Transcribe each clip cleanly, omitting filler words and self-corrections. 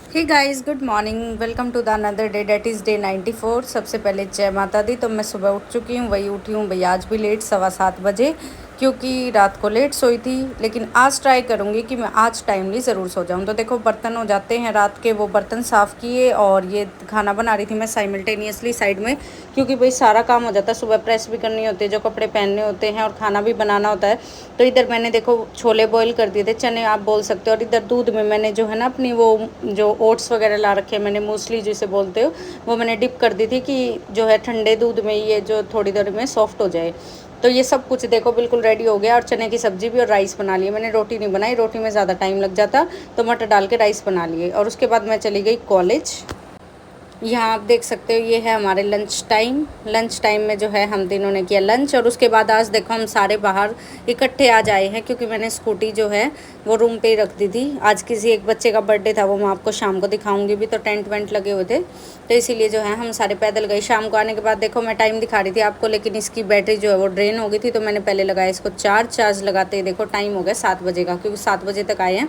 Hey guys, good morning. Welcome to the another day, date is day 94। सबसे पहले जय माता दी। तो मैं सुबह उठ चुकी हूँ, वही उठी हूँ भाई, आज भी लेट 7:15 बजे, क्योंकि रात को लेट सोई थी। लेकिन आज ट्राई करूँगी कि मैं आज टाइमली ज़रूर सो जाऊँ। तो देखो, बर्तन हो जाते हैं रात के, वो बर्तन साफ़ किए और ये खाना बना रही थी मैं साइमल्टेनियसली साइड में, क्योंकि भाई सारा काम हो जाता है। सुबह प्रेस भी करनी होती है, जो कपड़े पहनने होते हैं, और खाना भी बनाना होता है। तो इधर मैंने देखो छोले बॉईल कर दिए थे, चने आप बोल सकते हो। और इधर दूध में मैंने जो है ना अपनी वो जो ओट्स वगैरह ला रखे हैं, मैंने मूसली जिसे बोलते हो, वो मैंने डिप कर दी थी कि जो है ठंडे दूध में ये जो थोड़ी देर में सॉफ्ट हो जाए। तो ये सब कुछ देखो बिल्कुल रेडी हो गया, और चने की सब्जी भी और राइस बना लिए मैंने। रोटी नहीं बनाई, रोटी में ज़्यादा टाइम लग जाता, तो मटर डाल के राइस बना लिए। और उसके बाद मैं चली गई कॉलेज। यहाँ आप देख सकते हो, ये है हमारे लंच टाइम। लंच टाइम में जो है हम तीनों ने किया लंच, और उसके बाद आज देखो हम सारे बाहर इकट्ठे आज आए हैं, क्योंकि मैंने स्कूटी जो है वो रूम पे ही रख दी थी। आज किसी एक बच्चे का बर्थडे था, वो मैं आपको शाम को दिखाऊंगी भी। तो टेंट वेंट लगे हुए थे, तो इसीलिए जो है हम सारे पैदल गए। शाम को आने के बाद देखो मैं टाइम दिखा रही थी आपको, लेकिन इसकी बैटरी जो है वो ड्रेन हो गई थी, तो मैंने पहले लगाया इसको चार्ज लगाते ही देखो टाइम हो गया 7 बजे का, क्योंकि 7 बजे तक आए हैं।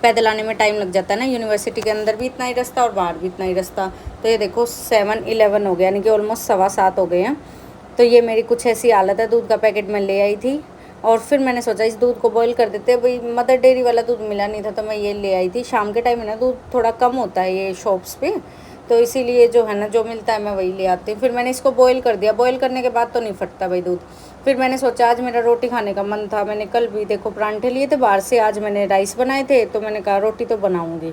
पैदल आने में टाइम लग जाता है ना, यूनिवर्सिटी के अंदर भी इतना ही रास्ता और बाहर भी इतना ही रास्ता। तो ये देखो 7:11 हो गया, यानी कि ऑलमोस्ट 7:15 हो गए हैं। तो ये मेरी कुछ ऐसी हालत है। दूध का पैकेट मैं ले आई थी, और फिर मैंने सोचा इस दूध को बॉईल कर देते हैं। भाई मदर डेयरी वाला दूध मिला नहीं था, तो मैं ये ले आई थी। शाम के टाइम में ना दूध थोड़ा कम होता है ये शॉप्स पे, तो इसीलिए जो है ना जो मिलता है मैं वही ले आती हूँ। फिर मैंने इसको बॉईल कर दिया। बॉईल करने के बाद तो नहीं फटता भाई दूध। फिर मैंने सोचा आज मेरा रोटी खाने का मन था, मैंने कल भी देखो परांठे लिए थे बाहर से, आज मैंने राइस बनाए थे, तो मैंने कहा रोटी तो बनाऊंगी।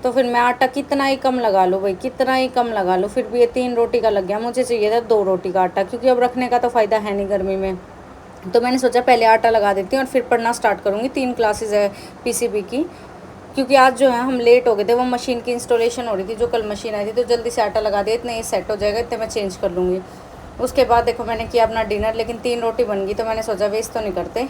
तो फिर मैं आटा कितना ही कम लगा लूँ भाई, कितना ही कम लगा लूँ, फिर भी ये 3 रोटी का लग गया। मुझे चाहिए था 2 रोटी का आटा, क्योंकि अब रखने का तो फ़ायदा है नहीं गर्मी में। तो मैंने सोचा पहले आटा लगा देती हूँ और फिर पढ़ना स्टार्ट करूँगी। 3 क्लासेस है पीसीबी की, क्योंकि आज जो है हम लेट हो गए थे। वो मशीन की इंस्टॉलेशन हो रही थी, जो कल मशीन आई थी, तो जल्दी से आटा लगा दिया। इतने ये सेट हो जाएगा, इतने मैं चेंज कर लूँगी। उसके बाद देखो मैंने किया अपना डिनर, लेकिन 3 रोटी बन गई, तो मैंने सोचा वेस्ट तो नहीं करते।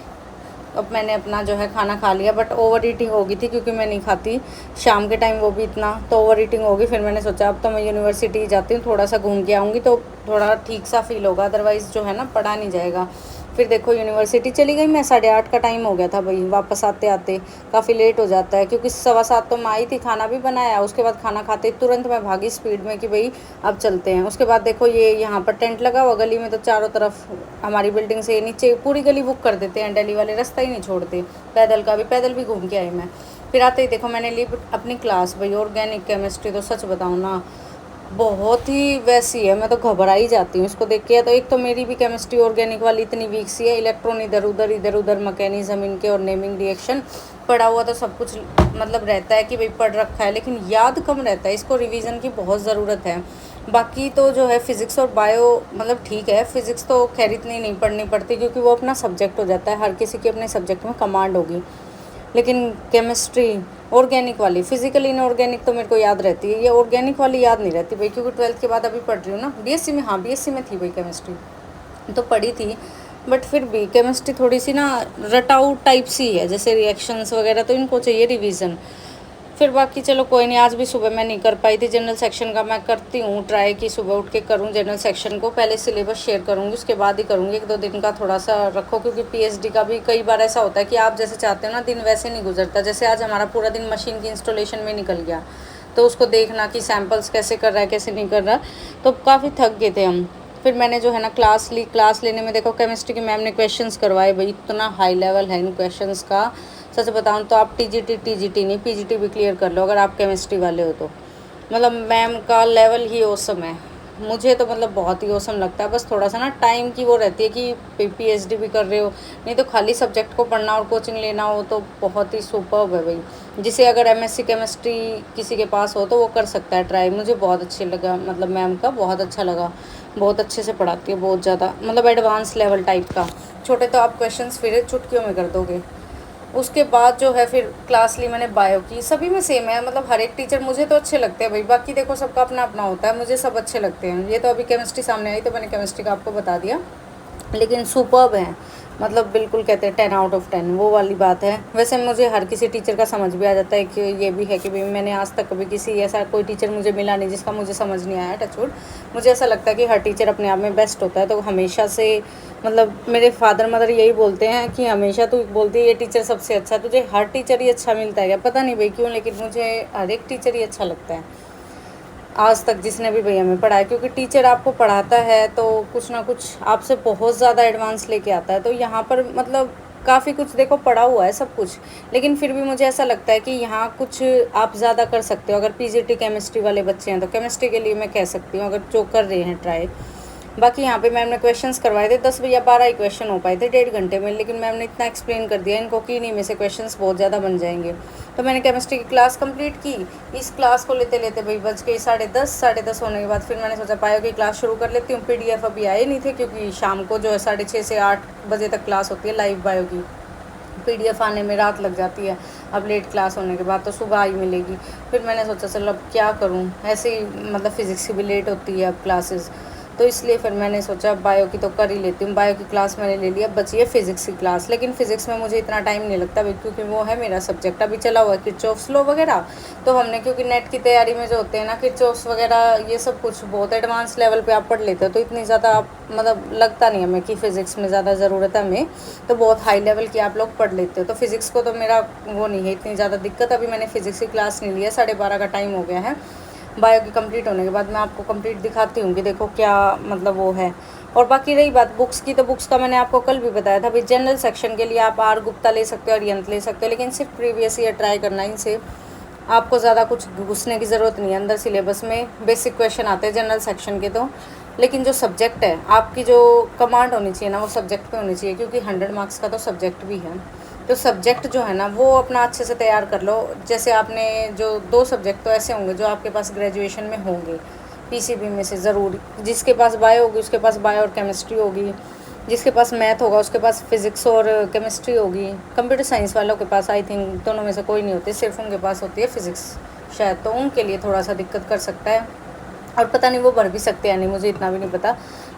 अब मैंने अपना जो है खाना खा लिया, बट ओवर ईटिंग हो गई थी, क्योंकि मैं नहीं खाती शाम के टाइम वो भी इतना, तो ओवर ईटिंग होगी। फिर मैंने सोचा अब तो मैं यूनिवर्सिटी जाती हूँ, थोड़ा सा घूम के आऊँगी तो थोड़ा ठीक सा फील होगा, अदरवाइज़ जो है ना पढ़ा नहीं जाएगा। फिर देखो यूनिवर्सिटी चली गई मैं, 8:30 का टाइम हो गया था भाई। वापस आते आते काफ़ी लेट हो जाता है, क्योंकि 7:15 तो मैं आई थी, खाना भी बनाया। उसके बाद खाना खाते तुरंत मैं भागी स्पीड में कि भाई अब चलते हैं। उसके बाद देखो ये यहाँ पर टेंट लगा हुआ गली में, तो चारों तरफ हमारी बिल्डिंग से नीचे पूरी गली बुक कर देते हैं दिल्ली वाले, रास्ता ही नहीं छोड़ते। पैदल भी घूम के आई मैं। फिर आते ही देखो मैंने ली अपनी क्लास भाई, ऑर्गेनिक केमिस्ट्री। तो सच बताऊँ ना, बहुत ही वैसी है, मैं तो घबरा ही जाती हूँ इसको देख के। तो एक तो मेरी भी केमिस्ट्री ऑर्गेनिक वाली इतनी वीक सी है, इलेक्ट्रॉन इधर उधर मैकेनिज्म इनके और नेमिंग रिएक्शन पढ़ा हुआ तो सब कुछ मतलब रहता है कि भाई पढ़ रखा है, लेकिन याद कम रहता है। इसको रिवीजन की बहुत ज़रूरत है। बाकी तो जो है फिज़िक्स और बायो मतलब ठीक है। फिज़िक्स तो खैर इतनी नहीं पढ़नी पड़ती, क्योंकि वो अपना सब्जेक्ट हो जाता है, हर किसी की अपने सब्जेक्ट में कमांड होगी। लेकिन केमिस्ट्री ऑर्गेनिक वाली, फिजिकल इनऑर्गेनिक तो मेरे को याद रहती है, ये ऑर्गेनिक वाली याद नहीं रहती भाई, क्योंकि 12th के बाद अभी पढ़ रही हूँ ना बीएससी में। हाँ, बीएससी में थी भाई केमिस्ट्री, तो पढ़ी थी। बट फिर भी केमिस्ट्री थोड़ी सी ना रटाऊ टाइप सी है, जैसे रिएक्शंस वगैरह, तो इनको चाहिए रिवीजन। फिर बाकी चलो कोई नहीं, आज भी सुबह मैं नहीं कर पाई थी जनरल सेक्शन का। मैं करती हूँ ट्राई कि सुबह उठ के करूँ जनरल सेक्शन को। पहले सिलेबस शेयर करूँगी, उसके बाद ही करूँगी। 1-2 दिन का थोड़ा सा रखो, क्योंकि पीएचडी का भी कई बार ऐसा होता है कि आप जैसे चाहते हो ना दिन वैसे नहीं गुजरता। जैसे आज हमारा पूरा दिन मशीन की इंस्टॉलेशन में निकल गया, तो उसको देखना कि सैम्पल्स कैसे कर रहा है कैसे नहीं कर रहा, तो काफ़ी थक गए थे हम। फिर मैंने जो है ना क्लास ली। क्लास लेने में देखो केमिस्ट्री की मैम ने क्वेश्चंस करवाए भाई, इतना हाई लेवल है इन क्वेश्चंस का। सच बताऊँ तो आप टीजीटी नहीं, पीजीटी भी क्लियर कर लो अगर आप केमिस्ट्री वाले हो तो। मतलब मैम का लेवल ही औसम है। मुझे तो मतलब बहुत ही औसम लगता है। बस थोड़ा सा ना टाइम की वो रहती है कि पीएचडी भी कर रहे हो, नहीं तो खाली सब्जेक्ट को पढ़ना और कोचिंग लेना हो तो बहुत ही सुपर्ब है भाई। जिसे अगर एमएससी केमिस्ट्री किसी के पास हो तो वो कर सकता है ट्राई। मुझे बहुत अच्छी लगा, मतलब मैम का बहुत अच्छा लगा। बहुत अच्छे से पढ़ाती है, बहुत ज़्यादा मतलब एडवांस लेवल टाइप का। छोटे तो आप क्वेश्चंस फिर चुटकियों में कर दोगे। उसके बाद जो है फिर क्लास ली मैंने बायो की। सभी में सेम है, मतलब हर एक टीचर मुझे तो अच्छे लगते हैं भाई। बाकी देखो सबका अपना अपना होता है, मुझे सब अच्छे लगते हैं। ये तो अभी केमिस्ट्री सामने आई तो मैंने केमिस्ट्री का आपको बता दिया, लेकिन सुपर्ब है। मतलब बिल्कुल कहते हैं 10 आउट ऑफ 10, वो वाली बात है। वैसे मुझे हर किसी टीचर का समझ भी आ जाता है कि ये भी है कि भाई मैंने आज तक कभी किसी ऐसा कोई टीचर मुझे मिला नहीं जिसका मुझे समझ नहीं आया, टचवुड। मुझे ऐसा लगता है कि हर टीचर अपने आप में बेस्ट होता है, तो हमेशा से मतलब मेरे फादर मदर यही बोलते हैं कि हमेशा तू बोलती है ये टीचर सबसे अच्छा, तुझे हर टीचर ही अच्छा मिलता है क्या, पता नहीं भाई क्यों, लेकिन मुझे हर एक टीचर ही अच्छा लगता है आज तक जिसने भी भैया हमें पढ़ाया। क्योंकि टीचर आपको पढ़ाता है तो कुछ ना कुछ आपसे बहुत ज़्यादा एडवांस लेके आता है। तो यहाँ पर मतलब काफ़ी कुछ देखो पढ़ा हुआ है सब कुछ, लेकिन फिर भी मुझे ऐसा लगता है कि यहाँ कुछ आप ज़्यादा कर सकते हो। अगर पीजीटी केमिस्ट्री वाले बच्चे हैं तो केमिस्ट्री के लिए मैं कह सकती हूँ, अगर जो कर रहे हैं ट्राई। बाकी यहाँ पे मैम ने क्वेश्चंस करवाए थे 10 या 12 ही क्वेश्चन हो पाए थे 1.5 घंटे में, लेकिन मैम ने इतना एक्सप्लेन कर दिया इनको कि नहीं में से क्वेश्चंस बहुत ज़्यादा बन जाएंगे। तो मैंने केमिस्ट्री की क्लास कंप्लीट की। इस क्लास को लेते लेते भाई बज गई 10:30। 10:30 होने के बाद फिर मैंने सोचा बायो की क्लास शुरू कर लेती हूँ। PDF अभी आए नहीं थे क्योंकि शाम को जो है 6:30 से 8 बजे तक क्लास होती है लाइव बायो की। PDF आने में रात लग जाती है, अब लेट क्लास होने के बाद तो सुबह ही मिलेगी। फिर मैंने सोचा चलो अब क्या करूँ, ऐसे ही मतलब फ़िज़िक्स की भी लेट होती है अब क्लासेस, तो इसलिए फिर मैंने सोचा बायो की तो कर ही लेती हूँ। बायो की क्लास मैंने ले लिया, बची है फ़िज़िक्स की क्लास। लेकिन फ़िज़िक्स में मुझे इतना टाइम नहीं लगता भाई, क्योंकि वो है मेरा सब्जेक्ट अभी चला हुआ है किरचॉफ्स लॉ वगैरह। तो हमने क्योंकि नेट की तैयारी में जो होते हैं ना किरचॉफ्स वगैरह ये सब कुछ बहुत एडवांस लेवल पे आप पढ़ लेते हो, तो इतनी ज़्यादा आप मतलब लगता नहीं हमें कि फ़िज़िक्स में ज़्यादा ज़रूरत है हमें, तो बहुत हाई लेवल की आप लोग पढ़ लेते हो। तो फ़िज़िक्स को तो मेरा वो नहीं है इतनी ज़्यादा दिक्कत। अभी मैंने फ़िज़िक्स की क्लास नहीं लिया, 12:30 का टाइम हो गया है। बायो की कंप्लीट होने के बाद मैं आपको कंप्लीट दिखाती हूँ कि देखो क्या मतलब वो है। और बाकी रही बात बुक्स की, तो बुक्स का मैंने आपको कल भी बताया था भाई, जनरल सेक्शन के लिए आप आर गुप्ता ले सकते हो और यंत्र ले सकते हो, लेकिन सिर्फ प्रीवियस ईयर ट्राई करना, इनसे आपको ज़्यादा कुछ घुसने की ज़रूरत नहीं है अंदर। सिलेबस में बेसिक क्वेश्चन आते हैं जनरल सेक्शन के, तो लेकिन जो सब्जेक्ट है आपकी जो कमांड होनी चाहिए ना वो सब्जेक्ट पे होनी चाहिए, क्योंकि 100 मार्क्स का तो सब्जेक्ट भी है। तो सब्जेक्ट जो है ना वो अपना अच्छे से तैयार कर लो। जैसे आपने जो 2 सब्जेक्ट तो ऐसे होंगे जो आपके पास ग्रेजुएशन में होंगे PCB में से ज़रूर, जिसके पास बायो होगी उसके पास बायो और केमिस्ट्री होगी, जिसके पास मैथ होगा उसके पास फिज़िक्स और केमिस्ट्री होगी। कंप्यूटर साइंस वालों के पास आई थिंक दोनों में से कोई नहीं होती, सिर्फ उनके पास होती है फ़िज़िक्स शायद, तो उनके लिए थोड़ा सा दिक्कत कर सकता है। और पता नहीं वो भर भी सकते हैं नहीं, मुझे इतना भी नहीं पता,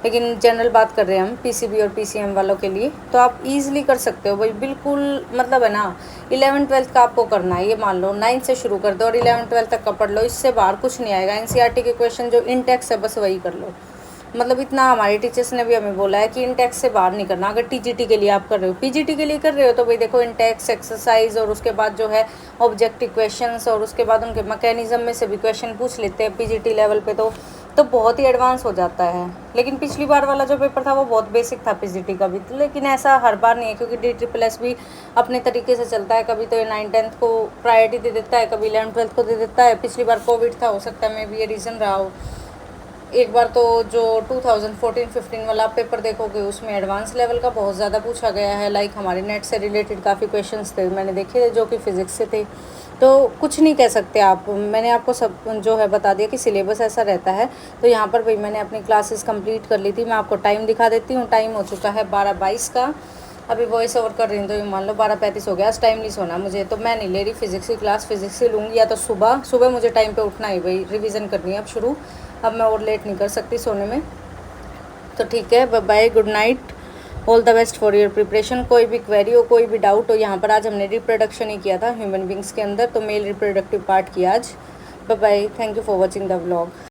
लेकिन जनरल बात कर रहे हैं हम PCB और PCM वालों के लिए, तो आप ईज़िली कर सकते हो भाई बिल्कुल। मतलब है ना 11th-12th का आपको करना है, ये मान लो 9 से शुरू कर दो और 11th-12th तक का पढ़ लो, इससे बाहर कुछ नहीं आएगा। NCERT के क्वेश्चन जो इंटेक्स है बस वही कर लो। मतलब इतना हमारे टीचर्स ने भी हमें बोला है कि इंटेक्स से बाहर नहीं करना। अगर TGT के लिए आप कर रहे हो, PGT के लिए कर रहे हो, तो भाई देखो इंटेक्स एक्सरसाइज और उसके बाद जो है ऑब्जेक्टिव क्वेश्चंस और उसके बाद उनके मैकेनिज्म में से भी क्वेश्चन पूछ लेते हैं PGT लेवल पे, तो बहुत ही एडवांस हो जाता है। लेकिन पिछली बार वाला जो पेपर था वो बहुत बेसिक था PGT का भी, लेकिन ऐसा हर बार नहीं है, क्योंकि DSSS भी अपने तरीके से चलता है। कभी तो ये 9-10th को प्रायोरिटी दे देता है, कभी 11th-12th को दे देता है। पिछली बार कोविड था, हो सकता है मैं भी ये रीज़न रहा हो। एक बार तो जो 2014-15 वाला पेपर देखोगे उसमें एडवांस लेवल का बहुत ज़्यादा पूछा गया है। लाइक हमारे नेट से रिलेटेड काफ़ी क्वेश्चंस थे मैंने देखे थे जो कि फ़िज़िक्स से थे। तो कुछ नहीं कह सकते आप, मैंने आपको सब जो है बता दिया कि सिलेबस ऐसा रहता है। तो यहाँ पर भाई मैंने अपनी क्लासेस कंप्लीट कर ली थी। मैं आपको टाइम दिखा देती हूँ, टाइम हो चुका है 12:22 का। अभी वॉइस ओवर कर रही हूँ तो ये मान लो 12:35 हो गया। आज टाइम नहीं सोना मुझे, तो मैं नहीं ले रही फिज़िक्स की क्लास। फिज़िक्स से लूँगी या तो सुबह सुबह मुझे टाइम पे उठना है भाई, रिवीजन करनी है अब शुरू। अब मैं और लेट नहीं कर सकती सोने में। तो ठीक है, bye bye, good night, all the best for your preparation. कोई भी क्वेरी हो, कोई भी डाउट हो, यहाँ पर आज हमने रिप्रोडक्शन ही किया था ह्यूमन बींग्स के अंदर, तो मेल रिप्रोडक्टिव पार्ट किया आज। Bye bye, thank you for watching the vlog.